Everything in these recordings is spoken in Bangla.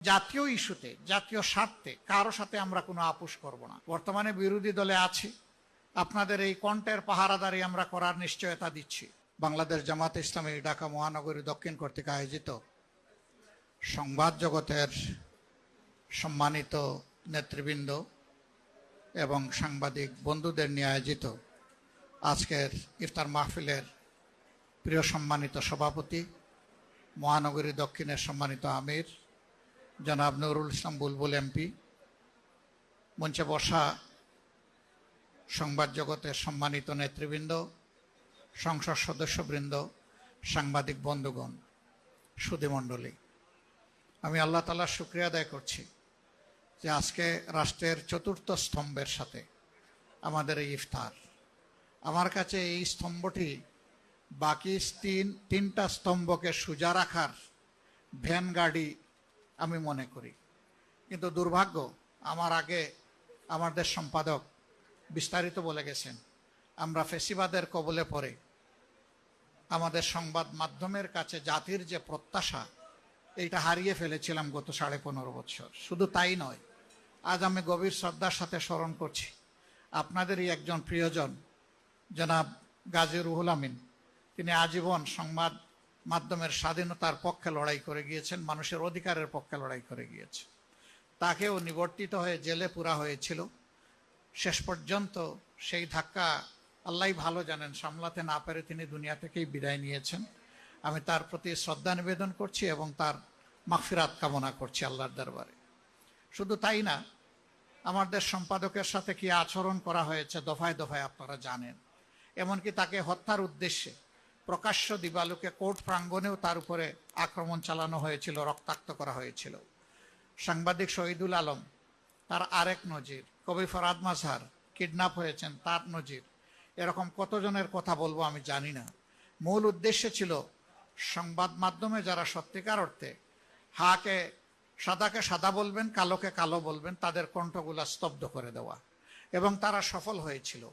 জাতীয় ইস্যুতে, জাতীয় স্বার্থে কারো সাথে আমরা কোনো আপোষ করব না। বর্তমানে বিরোধী দলে আছি, আপনাদের এই কণ্ঠের পাহারাদারি আমরা করার নিশ্চয়তা দিচ্ছি। বাংলাদেশ জামাত ইসলামী ঢাকা মহানগরী দক্ষিণ কর্তৃক আয়োজিত সংবাদ জগতের সম্মানিত নেতৃবৃন্দ এবং সাংবাদিক বন্ধুদের নিয়ে আয়োজিত আজকের ইফতার মাহফিলের প্রিয় সম্মানিত সভাপতি, মহানগরী দক্ষিণের সম্মানিত আমির জনাব নুরুল ইসলাম বুলবুল এমপি, মঞ্চে বসা সংবাদ জগতের সম্মানিত নেতৃবৃন্দ, সংসদ সদস্যবৃন্দ, সাংবাদিক বন্ধুগণ, সুধীমণ্ডলী, আমি আল্লাহ তাআলার শুকরিয়া আদায় করছি যে আজকে রাষ্ট্রের চতুর্থ স্তম্ভের সাথে আমাদের এই ইফতার। আমার কাছে এই স্তম্ভটি বাকি তিনটা স্তম্ভকে সোজা রাখার ভ্যান গাড়ি আমি মনে করি, কিন্তু দুর্ভাগ্য আমার আগে আমাদের সম্পাদক বিস্তারিত বলে গেছেন, আমরা ফেসিবাদের কবলে পড়ে আমাদের সংবাদ মাধ্যমের কাছে জাতির যে প্রত্যাশা এইটা হারিয়ে ফেলেছিলাম গত 15.5 বছর। শুধু তাই নয়, আজ আমি গভীর শ্রদ্ধার সাথে স্মরণ করছি আপনাদেরই একজন প্রিয়জন জনাব গাজী রুহুল আমিন। তিনি আজীবন সংবাদ মাধ্যমের স্বাধীনতার পক্ষে লড়াই করে গিয়েছেন, মানুষের অধিকারের পক্ষে লড়াই করে গিয়েছে। তাকেও নিবর্তিত হয়ে জেলে পুরা হয়েছিল। শেষ পর্যন্ত সেই ধাক্কা আল্লাহ ভালো জানেন, সামলাতে না পেরে তিনি দুনিয়া থেকেই বিদায় নিয়েছেন। আমি তার প্রতি শ্রদ্ধা নিবেদন করছি এবং তার মাগফিরাত কামনা করছি আল্লাহর দরবারে। শুধু তাই না, আমাদের সম্পাদকের সাথে কি আচরণ করা হয়েছে দফায় দফায় আপনারা জানেন। এমনকি তাকে হত্যার উদ্দেশ্যে প্রকাশ্য দিবালোকে কোর্ট প্রাঙ্গণেও তার উপরে আক্রমণ চালানো হয়েছিল, রক্তাক্ত করা হয়েছিল। সাংবাদিক শহীদুল আলম তার আরেক নজির, কবি ফরহাদ মাজহার কিডন্যাপ হয়েছেন তার নজির। এরকম কতজনের কথা বলবো আমি জানি না। মূল উদ্দেশ্য ছিল সংবাদ মাধ্যমে যারা সত্যিকার অর্থে সাদাকে সাদা বলবেন, কালোকে কালো বলবেন, তাদের কণ্ঠগুলা স্তব্ধ করে দেওয়া, এবং তারা সফল হয়েছিল।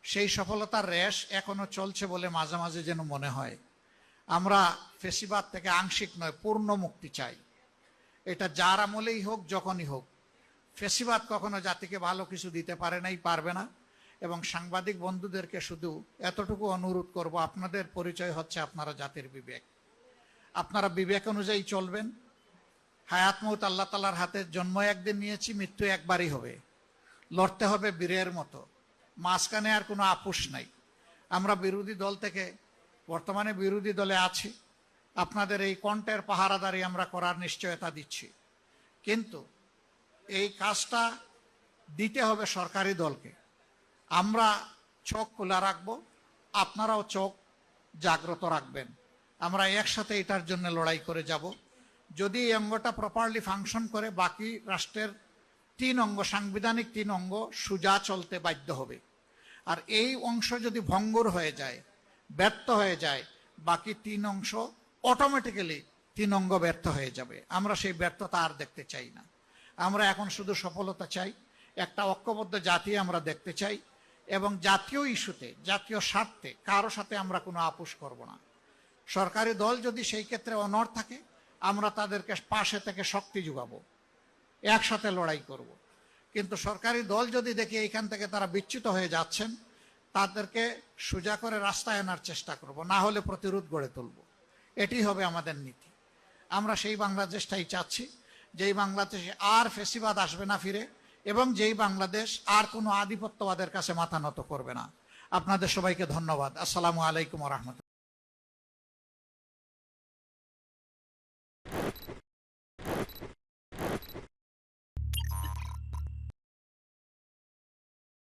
সেই সফলতার রেশ এখনো চলছে বলে মাঝে মাঝে যেন মনে হয়। আমরা ফেসিবাদ থেকে আংশিক নয়, পূর্ণ মুক্তি চাই। এটা যার আমলেই হোক, যখনই হোক। ফেসিবাদ কখনো জাতিকে ভালো কিছু দিতে পারে নাই, পারবে না। এবং সাংবাদিক বন্ধুদেরকে শুধু এতটুকু অনুরোধ করব, আপনাদের পরিচয় হচ্ছে আপনারা জাতির বিবেক। আপনারা বিবেক অনুযায়ী চলবেন। হায়াত মউত আল্লাহ তাআলার হাতে। জন্ম একদিন নিয়েছি, মৃত্যু একবারই হবে। লড়তে হবে বীরের মতো, মাঝখানে আর কোনো আপোষ নাই। আমরা বিরোধী দল থেকে, বর্তমানে বিরোধী দলে আছি, আপনাদের এই কণ্ঠের পাহারাদারি আমরা করার নিশ্চয়তা দিচ্ছি। কিন্তু এই কাজটা দিতে হবে সরকারি দলকে। আমরা চোখ খোলা রাখবো, আপনারাও চোখ জাগ্রত রাখবেন। আমরা একসাথে এটার জন্য লড়াই করে যাব। যদি এই অঙ্গটা প্রপারলি ফাংশন করে, বাকি রাষ্ট্রের 3 অঙ্গ, সাংবিধানিক 3 অঙ্গ সোজা চলতে বাধ্য হবে। আর এই অংশ যদি ভঙ্গুর হয়ে যায়, ব্যর্থ হয়ে যায়, বাকি 3 অংশ অটোমেটিক্যালি 3 অঙ্গ ব্যর্থ হয়ে যাবে। আমরা সেই ব্যর্থতা আর দেখতে চাই না। আমরা এখন শুধু সফলতা চাই, একটা ঐক্যবদ্ধ জাতি আমরা দেখতে চাই, এবং জাতীয় ইস্যুতে, জাতীয় স্বার্থে কারো সাথে আমরা কোনো আপোষ করব না। সরকারি দল যদি সেই ক্ষেত্রে অনড় থাকে, আমরা তাদেরকে পাশে থেকে শক্তি যোগাবো, একসাথে লড়াই করব। কিন্তু সরকারি দল যদি দেখি এইখান থেকে তারা বিচ্যুত হয়ে যাচ্ছেন, তাদেরকে সোজা করে রাস্তায় আনার চেষ্টা করব, না হলে প্রতিরোধ গড়ে তুলব। এটি হবে আমাদের নীতি। আমরা সেই বাংলাদেশটাই চাচ্ছি, যেই বাংলাদেশে আর ফেসিবাদ আসবে না ফিরে, এবং যেই বাংলাদেশ আর কোনো আধিপত্যবাদের কাছে মাথা নত করবে না। আপনাদের সবাইকে ধন্যবাদ। আসসালামু আলাইকুম ওয়া রাহমাতুল্লাহ।